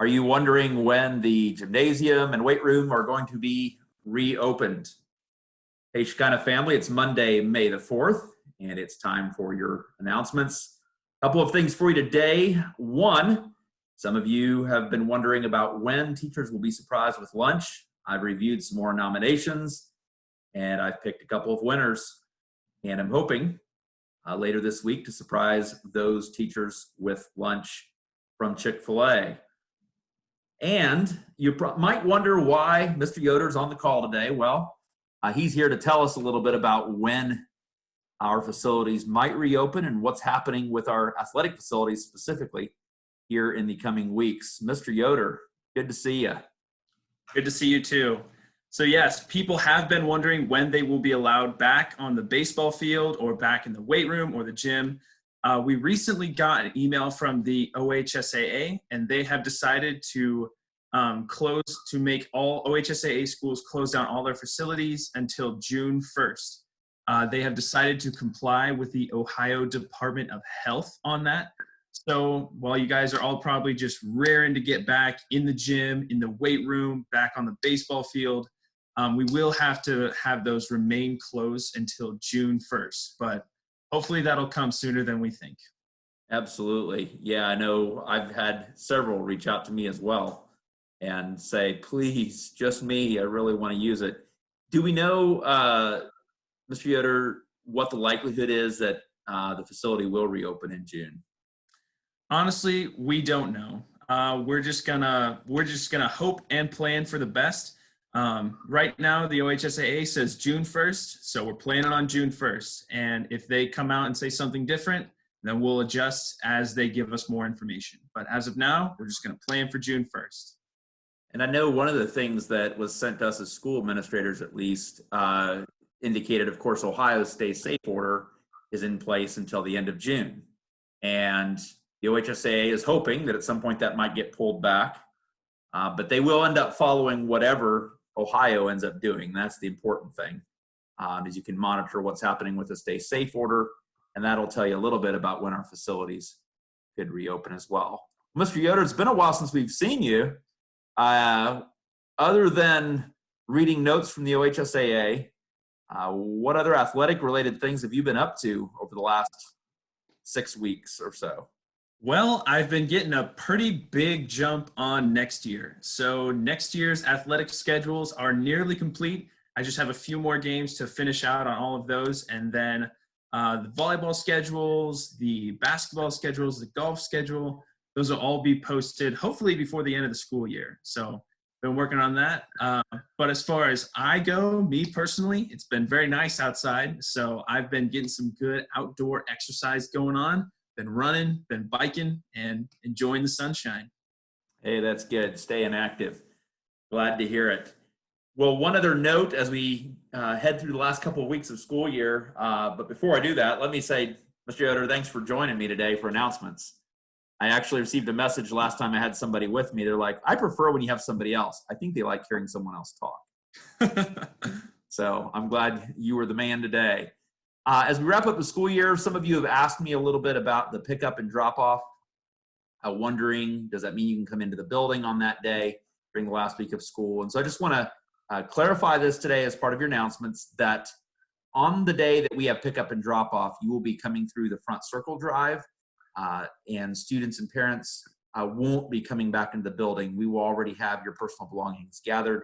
Are you wondering when the gymnasium and weight room are going to be reopened? Hey, Shekinah family, it's Monday, May the 4th, and it's time for your announcements. A couple of things for you today. One, some of you have been wondering about when teachers will be surprised with lunch. I've reviewed some more nominations, and I've picked a couple of winners, and I'm hoping later this week to surprise those teachers with lunch from Chick-fil-A. And you might wonder why Mr. Yoder's on the call today. Well, he's here to tell us a little bit about when our facilities might reopen and what's happening with our athletic facilities specifically here in the coming weeks. Mr. Yoder, good to see you. Good to see you too. So yes, people have been wondering when they will be allowed back on the baseball field or back in the weight room or the gym. We recently got an email from the OHSAA, and they have decided to make all OHSAA schools close down all their facilities until June 1st. They have decided to comply with the Ohio Department of Health on that. So while you guys are all probably just raring to get back in the gym, in the weight room, back on the baseball field, we will have to have those remain closed until June 1st. But hopefully that'll come sooner than we think. Absolutely. Yeah, I know I've had several reach out to me as well and say, please, just me, I really want to use it. Do we know, Mr. Yoder, what the likelihood is that the facility will reopen in June? Honestly, we don't know. We're just gonna hope and plan for the best. Right now, the OHSAA says June 1st, so we're planning on June 1st. And if they come out and say something different, then we'll adjust as they give us more information. But as of now, we're just going to plan for June 1st. And I know one of the things that was sent to us as school administrators, at least, indicated, of course, Ohio's Stay Safe order is in place until the end of June. And the OHSAA is hoping that at some point that might get pulled back. But they will end up following whatever Ohio ends up doing. That's the important thing, is you can monitor what's happening with the Stay Safe order, and that'll tell you a little bit about when our facilities could reopen as well. Mr. Yoder, it's been a while since we've seen you. Other than reading notes from the OHSAA, what other athletic-related things have you been up to over the last 6 weeks or so? Well, I've been getting a pretty big jump on next year. So next year's athletic schedules are nearly complete. I just have a few more games to finish out on all of those. And then the volleyball schedules, the basketball schedules, the golf schedule, those will all be posted hopefully before the end of the school year. So been working on that. But as far as I go, me personally, it's been very nice outside. So I've been getting some good outdoor exercise going on. Been running, been biking, and enjoying the sunshine. Hey, that's good. Staying active. Glad to hear it. Well, one other note as we head through the last couple of weeks of school year, but before I do that, let me say, Mr. Yoder, thanks for joining me today for announcements. I actually received a message last time I had somebody with me. They're like, I prefer when you have somebody else. I think they like hearing someone else talk. So I'm glad you were the man today. As we wrap up the school year, some of you have asked me a little bit about the pickup and drop-off, wondering, does that mean you can come into the building on that day during the last week of school? And so I just want to clarify this today as part of your announcements, that on the day that we have pickup and drop-off, you will be coming through the front circle drive, and students and parents won't be coming back into the building. We will already have your personal belongings gathered,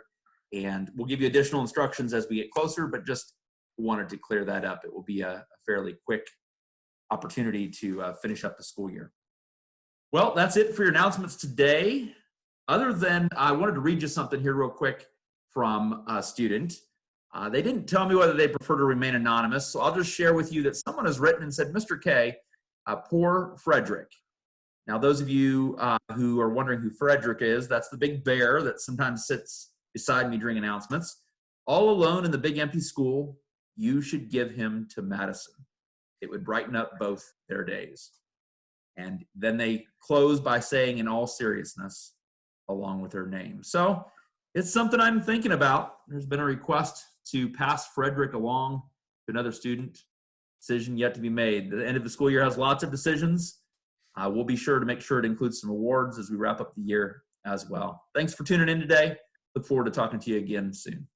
and we'll give you additional instructions as we get closer, but just wanted to clear that up. It will be a fairly quick opportunity to finish up the school year. Well, that's it for your announcements today. Other than I wanted to read you something here real quick from a student. They didn't tell me whether they prefer to remain anonymous, so I'll just share with you that someone has written and said, Mr. K, poor Frederick. Now, those of you who are wondering who Frederick is, that's the big bear that sometimes sits beside me during announcements. All alone in the big empty school, you should give him to Madison. It would brighten up both their days. And then they close by saying, in all seriousness, along with their name. So it's something I'm thinking about. There's been a request to pass Frederick along to another student. Decision yet to be made. The end of the school year has lots of decisions. We'll be sure to make sure it includes some awards as we wrap up the year as well. Thanks for tuning in today. Look forward to talking to you again soon.